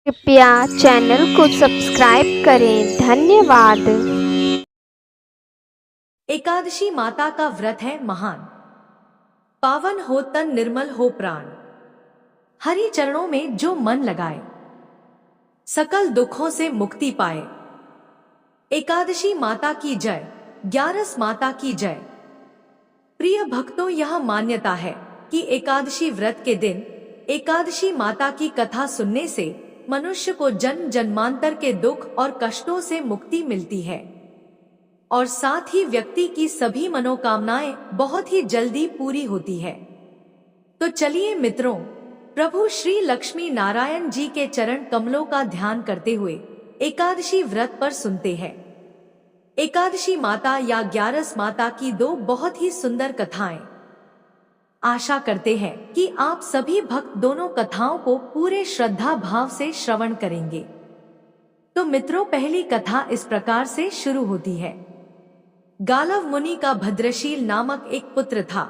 कृपया चैनल को सब्सक्राइब करें। धन्यवाद। एकादशी माता का व्रत है महान। पावन हो तन, निर्मल हो प्राण। हरि चरणों में जो मन लगाए, सकल दुखों से मुक्ति पाए। एकादशी माता की जय, ग्यारस माता की जय। प्रिय भक्तों, यह मान्यता है कि एकादशी व्रत के दिन एकादशी माता की कथा सुनने से मनुष्य को जन्म जन्मांतर के दुख और कष्टों से मुक्ति मिलती है और साथ ही व्यक्ति की सभी मनोकामनाएं बहुत ही जल्दी पूरी होती है। तो चलिए मित्रों, प्रभु श्री लक्ष्मी नारायण जी के चरण कमलों का ध्यान करते हुए एकादशी व्रत पर सुनते हैं। एकादशी माता या ग्यारस माता की दो बहुत ही सुंदर कथाएं। आशा करते हैं कि आप सभी भक्त दोनों कथाओं को पूरे श्रद्धा भाव से श्रवण करेंगे। तो मित्रों, पहली कथा इस प्रकार से शुरू होती है। गालव मुनि का भद्रशील नामक एक पुत्र था।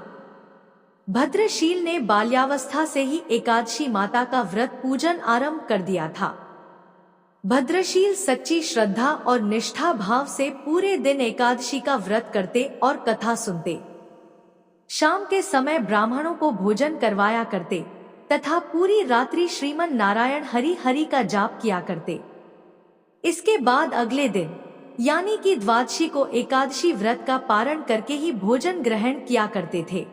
भद्रशील ने बाल्यावस्था से ही एकादशी माता का व्रत पूजन आरंभ कर दिया था। भद्रशील सच्ची श्रद्धा और निष्ठा भाव से पूरे दिन एकादशी का व्रत करते और कथा सुनते। शाम के समय ब्राह्मणों को भोजन करवाया करते तथा पूरी रात्रि श्रीमन नारायण हरि हरि का जाप किया करते। इसके बाद अगले दिन यानी कि द्वादशी को एकादशी व्रत का पारण करके ही भोजन ग्रहण किया करते थे।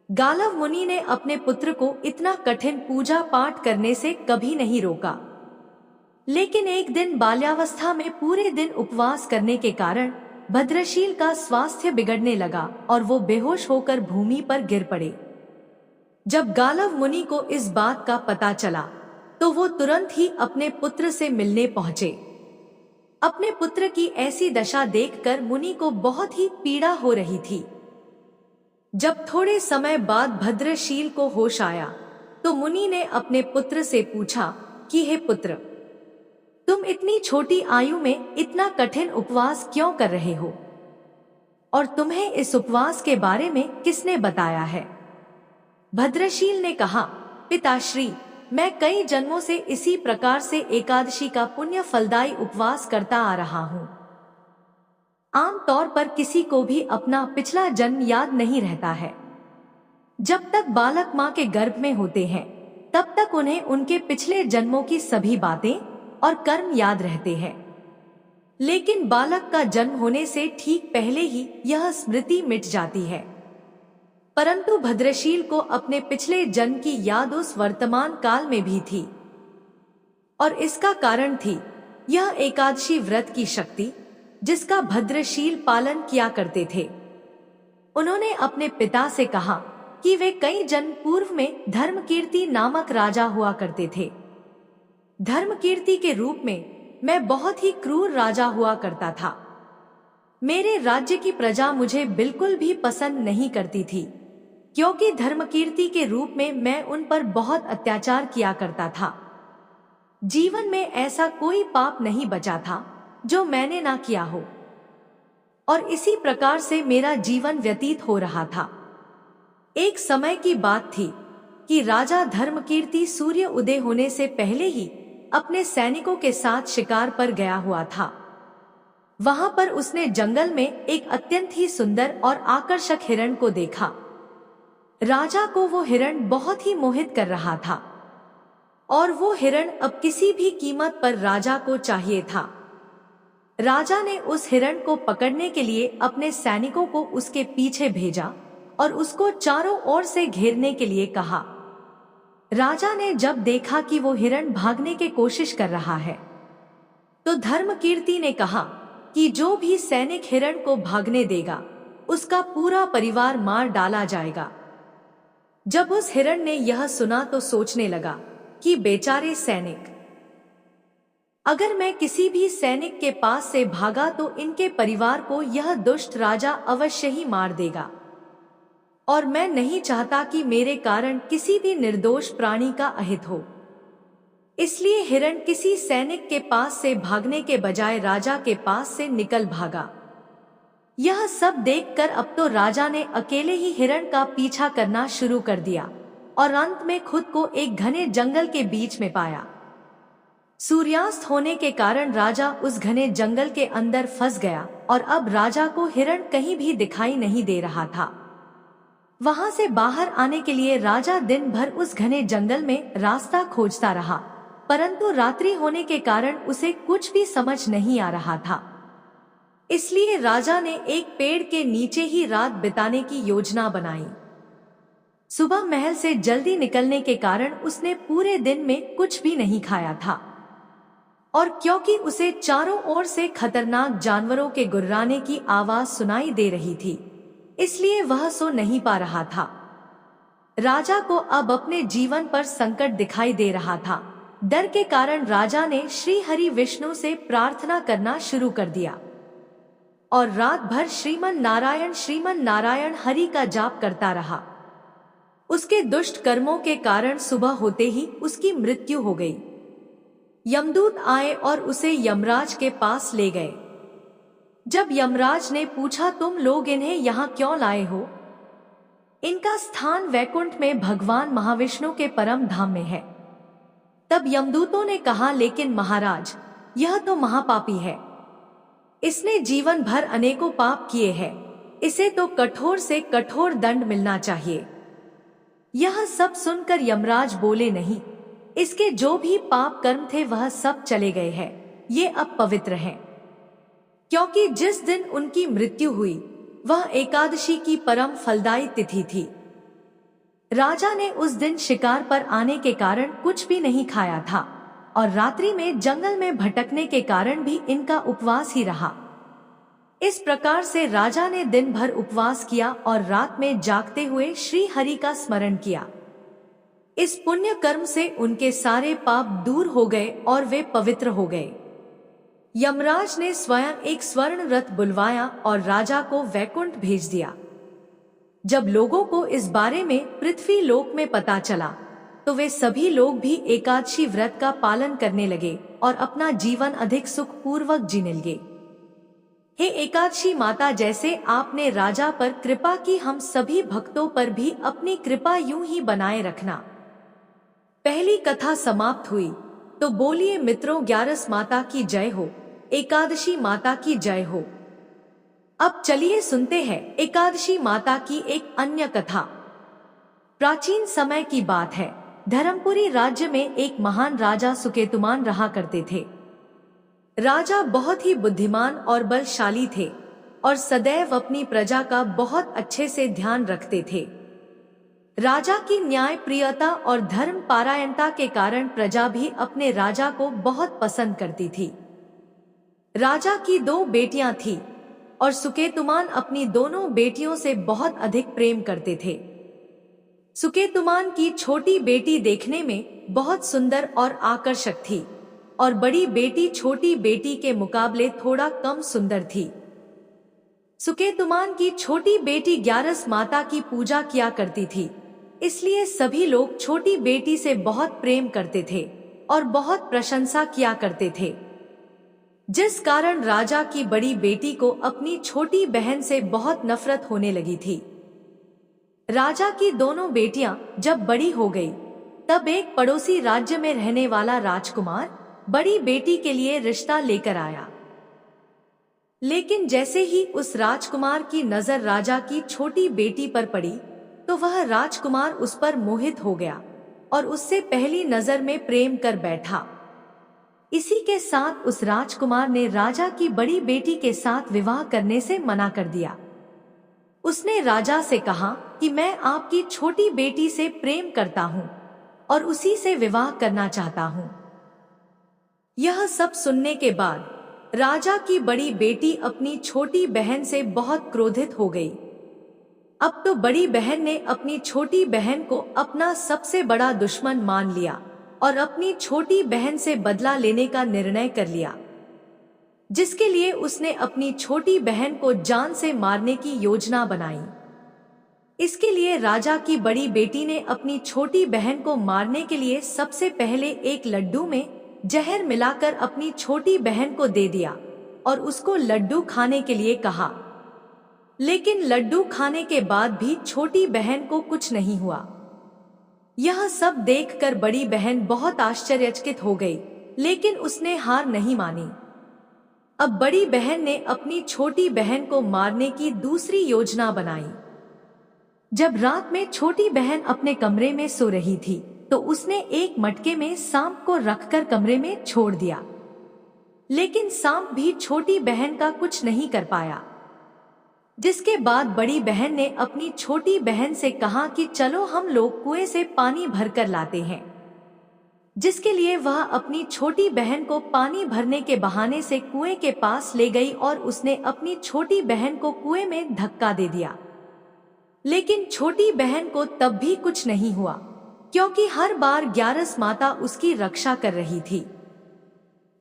गालव मुनि ने अपने पुत्र को इतना कठिन पूजा पाठ करने से कभी नहीं रोका, लेकिन एक दिन बाल्यावस्था में पूरे दिन उपवास करने के कारण भद्रशील का स्वास्थ्य बिगड़ने लगा और वो बेहोश होकर भूमि पर गिर पड़े। जब गालव मुनि को इस बात का पता चला तो वो तुरंत ही अपने पुत्र से मिलने पहुंचे। अपने पुत्र की ऐसी दशा देखकर मुनि को बहुत ही पीड़ा हो रही थी। जब थोड़े समय बाद भद्रशील को होश आया तो मुनि ने अपने पुत्र से पूछा कि हे पुत्र, तुम इतनी छोटी आयु में इतना कठिन उपवास क्यों कर रहे हो और तुम्हें इस उपवास के बारे में किसने बताया है? भद्रशील ने कहा, पिताश्री, मैं कई जन्मों से इसी प्रकार से एकादशी का पुण्य फलदायी उपवास करता आ रहा हूँ। आमतौर पर किसी को भी अपना पिछला जन्म याद नहीं रहता है। जब तक बालक माँ के गर्भ में होते हैं तब तक उन्हें उनके पिछले जन्मों की सभी बातें और कर्म याद रहते हैं, लेकिन बालक का जन्म होने से ठीक पहले ही यह स्मृति मिट जाती है। परंतु भद्रशील को अपने पिछले जन्म की याद उस वर्तमान काल में भी थी और इसका कारण थी यह एकादशी व्रत की शक्ति, जिसका भद्रशील पालन किया करते थे। उन्होंने अपने पिता से कहा कि वे कई जन्म पूर्व में धर्मकीर्ति नामक राजा हुआ करते थे। धर्मकीर्ति के रूप में मैं बहुत ही क्रूर राजा हुआ करता था। मेरे राज्य की प्रजा मुझे बिल्कुल भी पसंद नहीं करती थी, क्योंकि धर्मकीर्ति के रूप में मैं उन पर बहुत अत्याचार किया करता था। जीवन में ऐसा कोई पाप नहीं बचा था जो मैंने ना किया हो, और इसी प्रकार से मेरा जीवन व्यतीत हो रहा था। एक समय की बात थी कि राजा धर्मकीर्ति सूर्य उदय होने से पहले ही अपने सैनिकों के साथ शिकार पर गया हुआ था। वहां पर उसने जंगल में एक अत्यंत ही सुंदर और आकर्षक हिरण को देखा। राजा को वो हिरण बहुत ही मोहित कर रहा था और वो हिरण अब किसी भी कीमत पर राजा को चाहिए था। राजा ने उस हिरण को पकड़ने के लिए अपने सैनिकों को उसके पीछे भेजा और उसको चारों ओर से घेरने के लिए कहा। राजा ने जब देखा कि वो हिरण भागने की कोशिश कर रहा है तो धर्मकीर्ति ने कहा कि जो भी सैनिक हिरण को भागने देगा उसका पूरा परिवार मार डाला जाएगा। जब उस हिरण ने यह सुना तो सोचने लगा कि बेचारे सैनिक, अगर मैं किसी भी सैनिक के पास से भागा तो इनके परिवार को यह दुष्ट राजा अवश्य ही मार देगा, और मैं नहीं चाहता कि मेरे कारण किसी भी निर्दोष प्राणी का अहित हो। इसलिए हिरण किसी सैनिक के पास से भागने के बजाय राजा के पास से निकल भागा। यह सब देखकर अब तो राजा ने अकेले ही हिरण का पीछा करना शुरू कर दिया और अंत में खुद को एक घने जंगल के बीच में पाया। सूर्यास्त होने के कारण राजा उस घने जंगल के अंदर फंस गया और अब राजा को हिरण कहीं भी दिखाई नहीं दे रहा था। वहां से बाहर आने के लिए राजा दिन भर उस घने जंगल में रास्ता खोजता रहा, परंतु रात्रि होने के कारण उसे कुछ भी समझ नहीं आ रहा था। इसलिए राजा ने एक पेड़ के नीचे ही रात बिताने की योजना बनाई। सुबह महल से जल्दी निकलने के कारण उसने पूरे दिन में कुछ भी नहीं खाया था, और क्योंकि उसे चारों ओर से खतरनाक जानवरों के गुर्राने की आवाज सुनाई दे रही थी, इसलिए वह सो नहीं पा रहा था। राजा को अब अपने जीवन पर संकट दिखाई दे रहा था। डर के कारण राजा ने श्री हरि विष्णु से प्रार्थना करना शुरू कर दिया और रात भर श्रीमन नारायण हरि का जाप करता रहा। उसके दुष्ट कर्मों के कारण सुबह होते ही उसकी मृत्यु हो गई। यमदूत आए और उसे यमराज के पास ले गए। जब यमराज ने पूछा, तुम लोग इन्हें यहाँ क्यों लाए हो? इनका स्थान वैकुंठ में भगवान महाविष्णु के परम धाम में है। तब यमदूतों ने कहा, लेकिन महाराज, यह तो महापापी है। इसने जीवन भर अनेकों पाप किए हैं। इसे तो कठोर से कठोर दंड मिलना चाहिए। यह सब सुनकर यमराज बोले, नहीं, इसके जो भी पाप कर्म थे वह सब चले गए हैं। ये अब पवित्र हैं, क्योंकि जिस दिन उनकी मृत्यु हुई वह एकादशी की परम फलदायी तिथि थी। राजा ने उस दिन शिकार पर आने के कारण कुछ भी नहीं खाया था और रात्रि में जंगल में भटकने के कारण भी इनका उपवास ही रहा। इस प्रकार से राजा ने दिन भर उपवास किया और रात में जागते हुए श्री हरि का स्मरण किया। इस पुण्य कर्म से उनके सारे पाप दूर हो गए और वे पवित्र हो गए। यमराज ने स्वयं एक स्वर्ण रथ बुलवाया और राजा को वैकुंठ भेज दिया। जब लोगों को इस बारे में पृथ्वी लोक में पता चला तो वे सभी लोग भी एकादशी व्रत का पालन करने लगे और अपना जीवन अधिक सुखपूर्वक जीने लगे। हे एकादशी माता, जैसे आपने राजा पर कृपा की, हम सभी भक्तों पर भी अपनी कृपा यूं ही बनाए रखना। पहली कथा समाप्त हुई तो बोलिए मित्रों, ग्यारस माता की जय हो, एकादशी माता की जय हो। अब चलिए सुनते हैं एकादशी माता की एक अन्य कथा। प्राचीन समय की बात है। धर्मपुरी राज्य में एक महान राजा सुकेतुमान रहा करते थे। राजा बहुत ही बुद्धिमान और बलशाली थे और सदैव अपनी प्रजा का बहुत अच्छे से ध्यान रखते थे। राजा की न्याय प्रियता और धर्म पारायणता के कारण प्रजा भी अपने राजा को बहुत पसंद करती थी। राजा की 2 बेटियां थीं और सुकेतुमान अपनी दोनों बेटियों से बहुत अधिक प्रेम करते थे। सुकेतुमान की छोटी बेटी देखने में बहुत सुंदर और आकर्षक थी और बड़ी बेटी छोटी बेटी के मुकाबले थोड़ा कम सुंदर थी। सुकेतुमान की छोटी बेटी ग्यारस माता की पूजा किया करती थी, इसलिए सभी लोग छोटी बेटी से बहुत प्रेम करते थे और बहुत प्रशंसा किया करते थे, जिस कारण राजा की बड़ी बेटी को अपनी छोटी बहन से बहुत नफरत होने लगी थी। राजा की दोनों बेटियां जब बड़ी हो गई तब एक पड़ोसी राज्य में रहने वाला राजकुमार बड़ी बेटी के लिए रिश्ता लेकर आया। लेकिन जैसे ही उस राजकुमार की नजर राजा की छोटी बेटी पर पड़ी तो वह राजकुमार उस पर मोहित हो गया और उससे पहली नजर में प्रेम कर बैठा। इसी के साथ उस राजकुमार ने राजा की बड़ी बेटी के साथ विवाह करने से मना कर दिया। उसने राजा से कहा कि मैं आपकी छोटी बेटी से प्रेम करता हूँ और उसी से विवाह करना चाहता हूँ। यह सब सुनने के बाद राजा की बड़ी बेटी अपनी छोटी बहन से बहुत क्रोधित हो गई। अब तो बड़ी बहन ने अपनी छोटी बहन को अपना सबसे बड़ा दुश्मन मान लिया और अपनी छोटी बहन से बदला लेने का निर्णय कर लिया, जिसके लिए उसने अपनी छोटी बहन को जान से मारने की योजना बनाई। इसके लिए राजा की बड़ी बेटी ने अपनी छोटी बहन को मारने के लिए सबसे पहले एक लड्डू में जहर मिलाकर अपनी छोटी बहन को दे दिया और उसको लड्डू खाने के लिए कहा। लेकिन लड्डू खाने के बाद भी छोटी बहन को कुछ नहीं हुआ। यह सब देखकर बड़ी बहन बहुत आश्चर्यचकित हो गई लेकिन उसने हार नहीं मानी। अब बड़ी बहन ने अपनी छोटी बहन को मारने की दूसरी योजना बनाई। जब रात में छोटी बहन अपने कमरे में सो रही थी तो उसने एक मटके में सांप को रखकर कमरे में छोड़ दिया, लेकिन सांप भी छोटी बहन का कुछ नहीं कर पाया। जिसके बाद बड़ी बहन ने अपनी छोटी बहन से कहा कि चलो हम लोग कुएं से पानी भरकर लाते हैं, जिसके लिए वह अपनी छोटी बहन को पानी भरने के बहाने से कुएं के पास ले गई और उसने अपनी छोटी बहन को कुएं में धक्का दे दिया। लेकिन छोटी बहन को तब भी कुछ नहीं हुआ, क्योंकि हर बार ग्यारस माता उसकी रक्षा कर रही थी।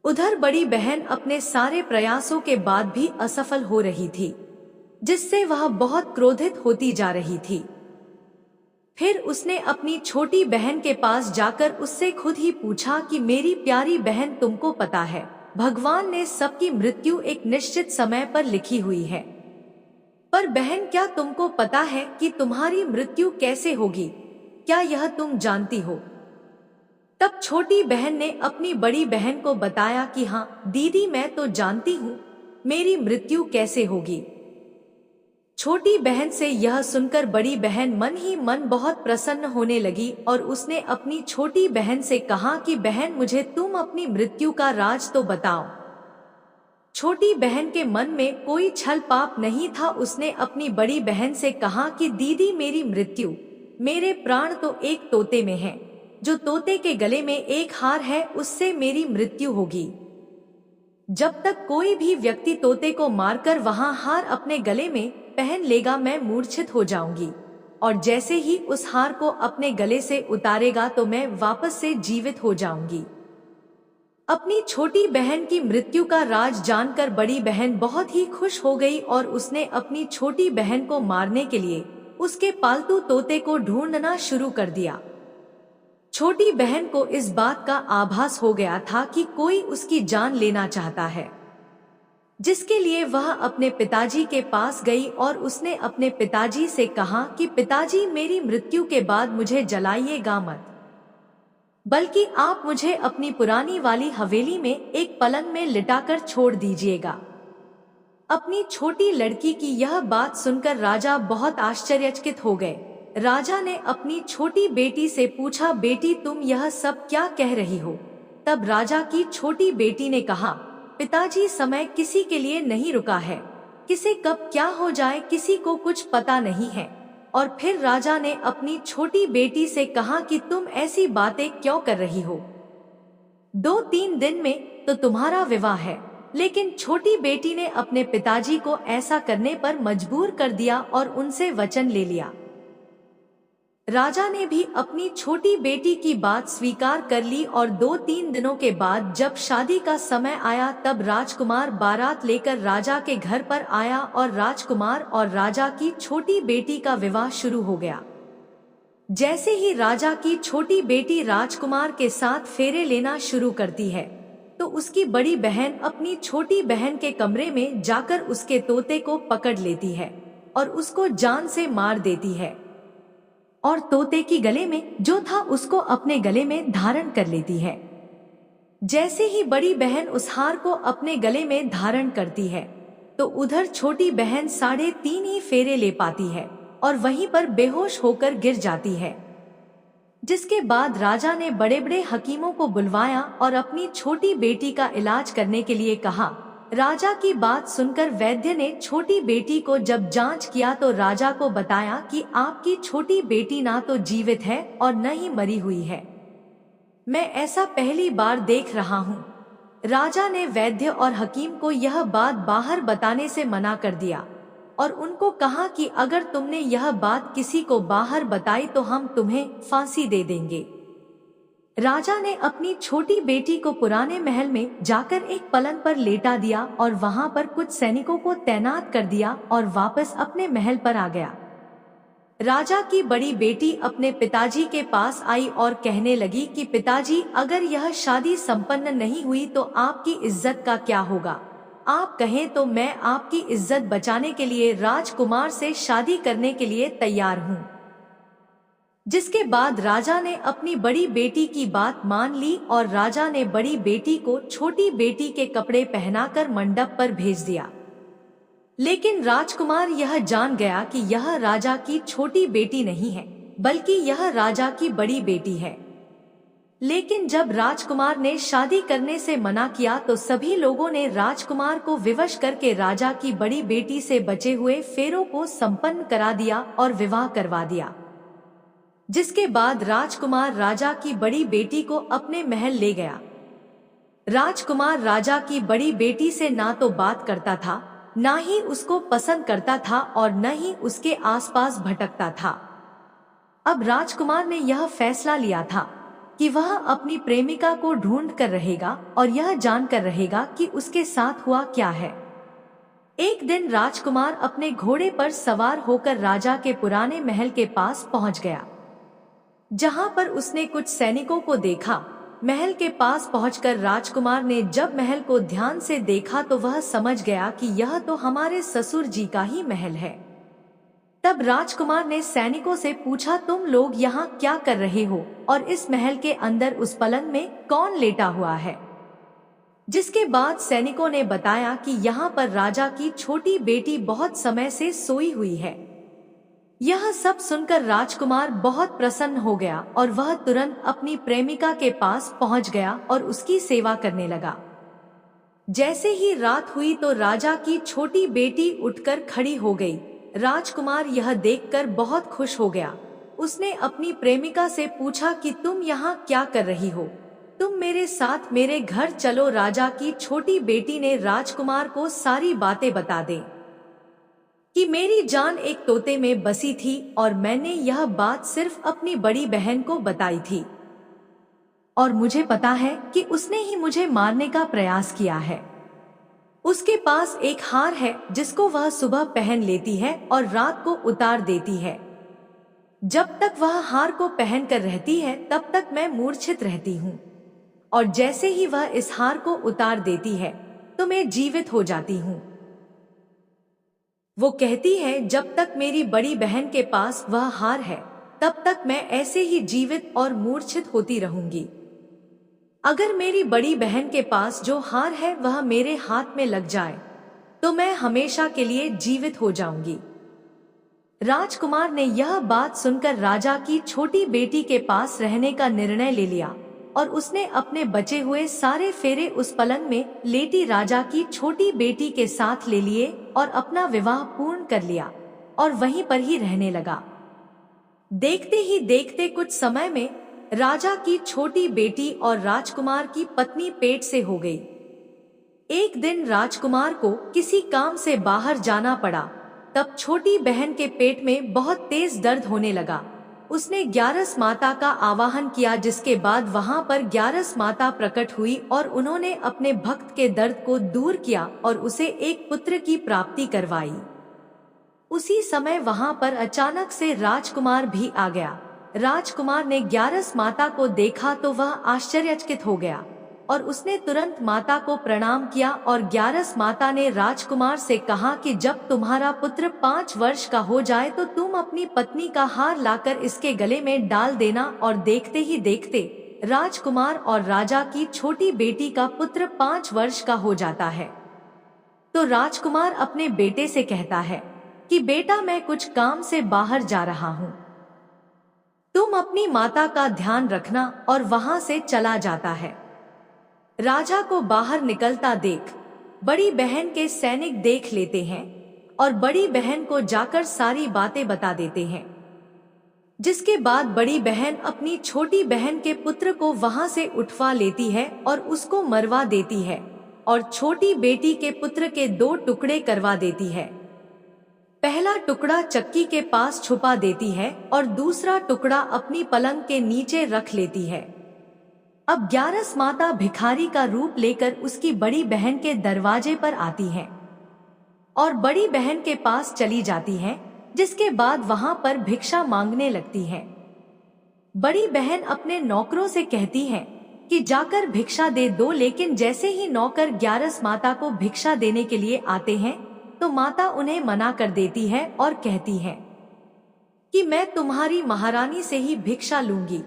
उधर बड़ी बहन अपने सारे प्रयासों के बाद भी असफल हो रही थी, जिससे वह बहुत क्रोधित होती जा रही थी। फिर उसने अपनी छोटी बहन के पास जाकर उससे खुद ही पूछा कि मेरी प्यारी बहन, तुमको पता है भगवान ने सबकी मृत्यु एक निश्चित समय पर लिखी हुई है, पर बहन क्या तुमको पता है कि तुम्हारी मृत्यु कैसे होगी? क्या यह तुम जानती हो? तब छोटी बहन ने अपनी बड़ी बहन को बताया कि हाँ दीदी, मैं तो जानती हूँ मेरी मृत्यु कैसे होगी। छोटी बहन से यह सुनकर बड़ी बहन मन ही मन बहुत प्रसन्न होने लगी और उसने अपनी छोटी बहन से कहा कि बहन, मुझे तुम अपनी मृत्यु का राज तो बताओ। छोटी बहन के मन में कोई छल पाप नहीं था। उसने अपनी बड़ी बहन से कहा कि दीदी, मेरी मृत्यु, मेरे प्राण तो एक तोते में हैं। जो तोते के गले में एक हार है उससे मेरी मृत्यु होगी। जब तक कोई भी व्यक्ति तोते को मारकर वहां हार अपने गले में पहन लेगा, मैं मूर्छित हो जाऊंगी, और जैसे ही उस हार को अपने गले से उतारेगा तो मैं वापस से जीवित हो जाऊंगी। अपनी छोटी बहन की मृत्यु का राज जानकर बड़ी बहन बहुत ही खुश हो गई और उसने अपनी छोटी बहन को मारने के लिए उसके पालतू तोते को ढूंढना शुरू कर दिया। छोटी बहन को इस बात का आभास हो गया था कि कोई उसकी जान लेना चाहता है, जिसके लिए वह अपने पिताजी के पास गई और उसने अपने पिताजी से कहा कि पिताजी, मेरी मृत्यु के बाद मुझे जलाइएगा मत, बल्कि आप मुझे अपनी पुरानी वाली हवेली में एक पलंग में लिटाकर छोड़ दीजिएगा। अपनी छोटी लड़की की यह बात सुनकर राजा बहुत आश्चर्यचकित हो गए। राजा ने अपनी छोटी बेटी से पूछा, बेटी तुम यह सब क्या कह रही हो? तब राजा की छोटी बेटी ने कहा, पिताजी, समय किसी के लिए नहीं रुका है, किसे कब क्या हो जाए किसी को कुछ पता नहीं है। और फिर राजा ने अपनी छोटी बेटी से कहा कि तुम ऐसी बातें क्यों कर रही हो? 2-3 दिन में तो तुम्हारा विवाह है। लेकिन छोटी बेटी ने अपने पिताजी को ऐसा करने पर मजबूर कर दिया और उनसे वचन ले लिया। राजा ने भी अपनी छोटी बेटी की बात स्वीकार कर ली और 2-3 दिनों के बाद जब शादी का समय आया तब राजकुमार बारात लेकर राजा के घर पर आया और राजकुमार और राजा की छोटी बेटी का विवाह शुरू हो गया। जैसे ही राजा की छोटी बेटी राजकुमार के साथ फेरे लेना शुरू करती है तो उसकी बड़ी बहन अपनी छोटी बहन के कमरे में जाकर उसके तोते को पकड़ लेती है और उसको जान से मार देती है, और तोते की गले में जो था उसको अपने गले में धारण कर लेती है। जैसे ही बड़ी बहन उस हार को अपने गले में धारण करती है तो उधर छोटी बहन 3.5 ही फेरे ले पाती है और वहीं पर बेहोश होकर गिर जाती है। जिसके बाद राजा ने बड़े बड़े हकीमों को बुलवाया और अपनी छोटी बेटी का इलाज करने के लिए कहा। राजा की बात सुनकर वैद्य ने छोटी बेटी को जब जांच किया तो राजा को बताया कि आपकी छोटी बेटी ना तो जीवित है और न ही मरी हुई है। मैं ऐसा पहली बार देख रहा हूँ। राजा ने वैद्य और हकीम को यह बात बाहर बताने से मना कर दिया और उनको कहा कि अगर तुमने यह बात किसी को बाहर बताई तो हम तुम्हें फांसी दे देंगे। राजा ने अपनी छोटी बेटी को पुराने महल में जाकर एक पलंग पर लेटा दिया और वहां पर कुछ सैनिकों को तैनात कर दिया और वापस अपने महल पर आ गया। राजा की बड़ी बेटी अपने पिताजी के पास आई और कहने लगी कि पिताजी, अगर यह शादी संपन्न नहीं हुई तो आपकी इज्जत का क्या होगा? आप कहें तो मैं आपकी इज्जत बचाने के लिए राजकुमार से शादी करने के लिए तैयार हूँ। जिसके बाद राजा ने अपनी बड़ी बेटी की बात मान ली और राजा ने बड़ी बेटी को छोटी बेटी के कपड़े पहनाकर मंडप पर भेज दिया। लेकिन राजकुमार यह जान गया कि यह राजा की छोटी बेटी नहीं है, बल्कि यह राजा की बड़ी बेटी है। लेकिन जब राजकुमार ने शादी करने से मना किया तो सभी लोगों ने राजकुमार को विवश करके राजा की बड़ी बेटी से बचे हुए फेरों को संपन्न करा दिया और विवाह करवा दिया। जिसके बाद राजकुमार राजा की बड़ी बेटी को अपने महल ले गया। राजकुमार राजा की बड़ी बेटी से ना तो बात करता था, ना ही उसको पसंद करता था और न ही उसके आसपास भटकता था। अब राजकुमार ने यह फैसला लिया था कि वह अपनी प्रेमिका को ढूंढ कर रहेगा और यह जानकर रहेगा कि उसके साथ हुआ क्या है। एक दिन राजकुमार अपने घोड़े पर सवार होकर राजा के पुराने महल के पास पहुंच गया, जहां पर उसने कुछ सैनिकों को देखा। महल के पास पहुंचकर राजकुमार ने जब महल को ध्यान से देखा तो वह समझ गया कि यह तो हमारे ससुर जी का ही महल है। तब राजकुमार ने सैनिकों से पूछा, तुम लोग यहाँ क्या कर रहे हो और इस महल के अंदर उस पलंग में कौन लेटा हुआ है? जिसके बाद सैनिकों ने बताया कि यहाँ पर राजा की छोटी बेटी बहुत समय से सोई हुई है। यह सब सुनकर राजकुमार बहुत प्रसन्न हो गया और वह तुरंत अपनी प्रेमिका के पास पहुंच गया और उसकी सेवा करने लगा। जैसे ही रात हुई तो राजा की छोटी बेटी उठकर खड़ी हो गई। राजकुमार यह देखकर बहुत खुश हो गया। उसने अपनी प्रेमिका से पूछा कि तुम यहाँ क्या कर रही हो? तुम मेरे साथ मेरे घर चलो। राजा की छोटी बेटी ने राजकुमार को सारी बातें बता दी कि मेरी जान एक तोते में बसी थी और मैंने यह बात सिर्फ अपनी बड़ी बहन को बताई थी और मुझे पता है कि उसने ही मुझे मारने का प्रयास किया है। उसके पास एक हार है जिसको वह सुबह पहन लेती है और रात को उतार देती है। जब तक वह हार को पहन कर रहती है तब तक मैं मूर्छित रहती हूँ और जैसे ही वह इस हार को उतार देती है तो मैं जीवित हो जाती हूँ। वो कहती है जब तक मेरी बड़ी बहन के पास वह हार है तब तक मैं ऐसे ही जीवित और मूर्छित होती रहूंगी। अगर मेरी बड़ी बहन के पास जो हार है वह मेरे हाथ में लग जाए तो मैं हमेशा के लिए जीवित हो जाऊंगी। राजकुमार ने यह बात सुनकर राजा की छोटी बेटी के पास रहने का निर्णय ले लिया और उसने अपने बचे हुए सारे फेरे उस पलंग में लेटी राजा की छोटी बेटी के साथ ले लिए और अपना विवाह पूर्ण कर लिया और वहीं पर ही रहने लगा। देखते ही देखते कुछ समय में राजा की छोटी बेटी और राजकुमार की पत्नी पेट से हो गई। एक दिन राजकुमार को किसी काम से बाहर जाना पड़ा। तब छोटी बहन के पेट में बहुत तेज दर्द होने लगा। उसने ग्यारस माता का आवाहन किया, जिसके बाद वहां पर ग्यारस माता प्रकट हुई और उन्होंने अपने भक्त के दर्द को दूर किया और उसे एक पुत्र की प्राप्ति करवाई। उसी समय वहां पर अचानक से राजकुमार भी आ गया। राजकुमार ने ग्यारस माता को देखा तो वह आश्चर्यचकित हो गया और उसने तुरंत माता को प्रणाम किया और ग्यारस माता ने राजकुमार से कहा कि जब तुम्हारा पुत्र 5 वर्ष का हो जाए तो तुम अपनी पत्नी का हार लाकर इसके गले में डाल देना। और देखते ही देखते राजकुमार और राजा की छोटी बेटी का पुत्र 5 वर्ष का हो जाता है। तो राजकुमार अपने बेटे से कहता है कि बेटा, मैं कुछ काम से बाहर जा रहा हूँ, तुम अपनी माता का ध्यान रखना, और वहां से चला जाता है। राजा को बाहर निकलता देख बड़ी बहन के सैनिक देख लेते हैं और बड़ी बहन को जाकर सारी बातें बता देते हैं। जिसके बाद बड़ी बहन अपनी छोटी बहन के पुत्र को वहां से उठवा लेती है और उसको मरवा देती है और छोटी बेटी के पुत्र के 2 टुकड़े करवा देती है। पहला टुकड़ा चक्की के पास छुपा देती है और दूसरा टुकड़ा अपनी पलंग के नीचे रख लेती है। अब ग्यारस माता भिखारी का रूप लेकर उसकी बड़ी बहन के दरवाजे पर आती है और बड़ी बहन के पास चली जाती है, जिसके बाद वहां पर भिक्षा मांगने लगती है। बड़ी बहन अपने नौकरों से कहती है कि जाकर भिक्षा दे दो, लेकिन जैसे ही नौकर ग्यारस माता को भिक्षा देने के लिए आते हैं तो माता उन्हें मना कर देती है और कहती है कि मैं तुम्हारी महारानी से ही भिक्षा लूंगी।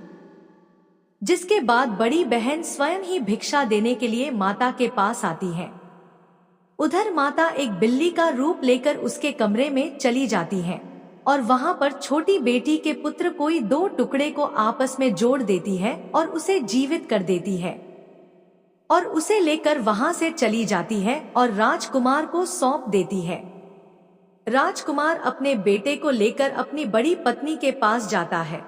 जिसके बाद बड़ी बहन स्वयं ही भिक्षा देने के लिए माता के पास आती है। उधर माता एक बिल्ली का रूप लेकर उसके कमरे में चली जाती है और वहां पर छोटी बेटी के पुत्र कोई 2 टुकड़े को आपस में जोड़ देती है और उसे जीवित कर देती है और उसे लेकर वहां से चली जाती है और राजकुमार को सौंप देती है। राजकुमार अपने बेटे को लेकर अपनी बड़ी पत्नी के पास जाता है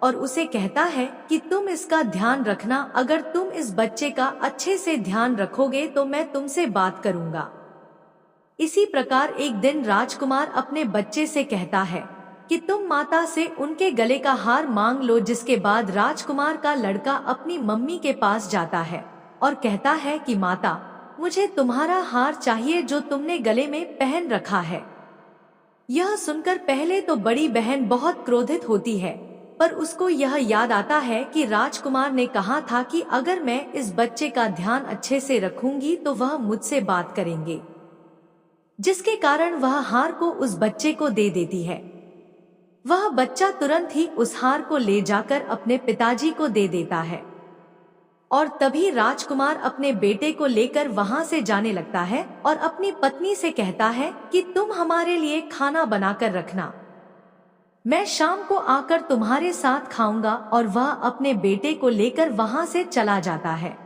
और उसे कहता है कि तुम इसका ध्यान रखना, अगर तुम इस बच्चे का अच्छे से ध्यान रखोगे तो मैं तुमसे बात करूंगा। इसी प्रकार एक दिन राजकुमार अपने बच्चे से कहता है कि तुम माता से उनके गले का हार मांग लो। जिसके बाद राजकुमार का लड़का अपनी मम्मी के पास जाता है और कहता है कि माता, मुझे तुम्हारा हार चाहिए जो तुमने गले में पहन रखा है। यह सुनकर पहले तो बड़ी बहन बहुत क्रोधित होती है, पर उसको यह याद आता है कि राजकुमार ने कहा था कि अगर मैं इस बच्चे का ध्यान अच्छे से रखूंगी तो वह मुझसे बात करेंगे, जिसके कारण वह हार को उस बच्चे को दे देती है। वह बच्चा तुरंत ही उस हार को ले जाकर अपने पिताजी को दे देता है और तभी राजकुमार अपने बेटे को लेकर वहां से जाने लगता है और अपनी पत्नी से कहता है कि तुम हमारे लिए खाना बनाकर रखना, मैं शाम को आकर तुम्हारे साथ खाऊंगा। और वह अपने बेटे को लेकर वहां से चला जाता है।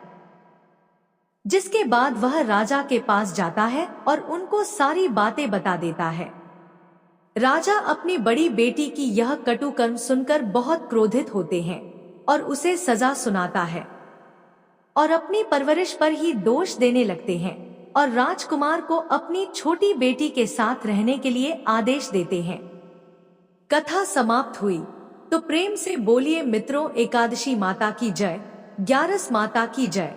जिसके बाद वह राजा के पास जाता है और उनको सारी बातें बता देता है। राजा अपनी बड़ी बेटी की यह कटु कर्म सुनकर बहुत क्रोधित होते हैं और उसे सजा सुनाता है और अपनी परवरिश पर ही दोष देने लगते हैं और राजकुमार को अपनी छोटी बेटी के साथ रहने के लिए आदेश देते हैं। कथा समाप्त हुई। तो प्रेम से बोलिए मित्रों, एकादशी माता की जय, ग्यारस माता की जय।